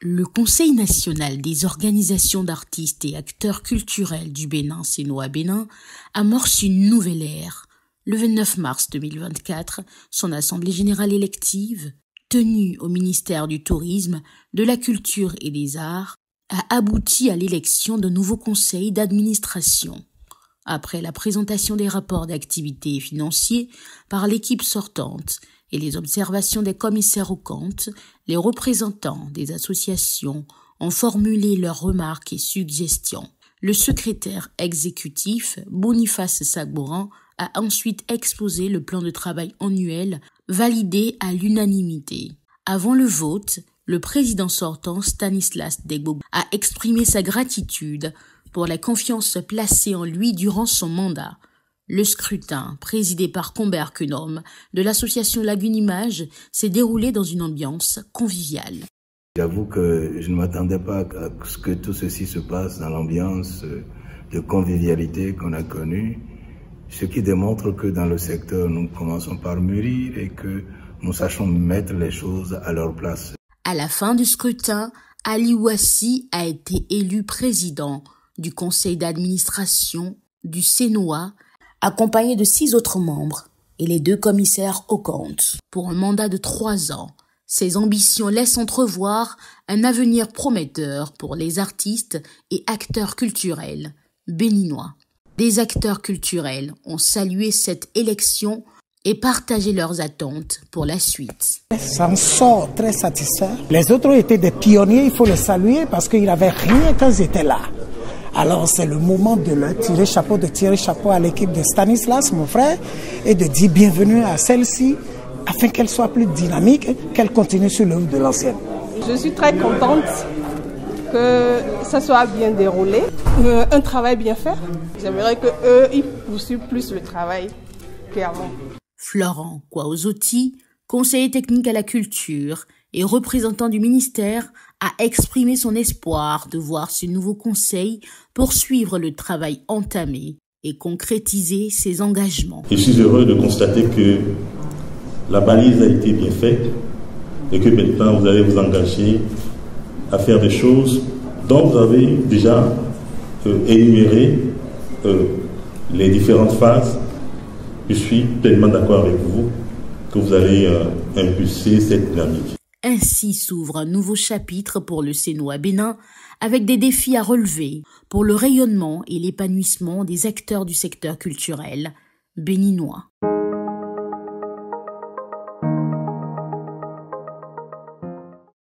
Le Conseil national des organisations d'artistes et acteurs culturels du Bénin, Sénoa Bénin, amorce une nouvelle ère. Le 29 mars 2024, son assemblée générale élective, tenue au ministère du Tourisme, de la Culture et des Arts, a abouti à l'élection d'un nouveau conseil d'administration. Après la présentation des rapports d'activité financiers par l'équipe sortante et les observations des commissaires aux comptes, les représentants des associations ont formulé leurs remarques et suggestions. Le secrétaire exécutif, Boniface Sagbouran, a ensuite exposé le plan de travail annuel validé à l'unanimité. Avant le vote, le président sortant, Stanislas Degbo, a exprimé sa gratitude pour la confiance placée en lui durant son mandat. Le scrutin, présidé par Comber Kunom de l'association Lagune Image, s'est déroulé dans une ambiance conviviale. J'avoue que je ne m'attendais pas à ce que tout ceci se passe dans l'ambiance de convivialité qu'on a connue, ce qui démontre que dans le secteur, nous commençons par mûrir et que nous sachons mettre les choses à leur place. À la fin du scrutin, Ali Ouassi a été élu président du conseil d'administration du Sénoa, accompagné de 6 autres membres et les 2 commissaires aux comptes, pour un mandat de 3 ans. Ses ambitions laissent entrevoir un avenir prometteur pour les artistes et acteurs culturels béninois. Des acteurs culturels ont salué cette élection et partagé leurs attentes pour la suite. Ça en sort très satisfait. Les autres ont été des pionniers, il faut les saluer parce qu'ils n'avaient rien quand ils étaient là. Alors c'est le moment de leur tirer chapeau à l'équipe de Stanislas, mon frère, et de dire bienvenue à celle-ci, afin qu'elle soit plus dynamique, qu'elle continue sur l'œuvre de l'ancienne. Je suis très contente que ça soit bien déroulé, un travail bien fait. J'aimerais qu'eux, ils poursuivent plus le travail qu'avant. Florent Kwaozoti, conseiller technique à la culture et représentant du ministère, a exprimé son espoir de voir ce nouveau conseil poursuivre le travail entamé et concrétiser ses engagements. Je suis heureux de constater que la balise a été bien faite et que maintenant vous allez vous engager à faire des choses dont vous avez déjà énuméré les différentes phases. Je suis pleinement d'accord avec vous que vous allez impulser cette dynamique. Ainsi s'ouvre un nouveau chapitre pour le Sénoa Bénin avec des défis à relever pour le rayonnement et l'épanouissement des acteurs du secteur culturel béninois.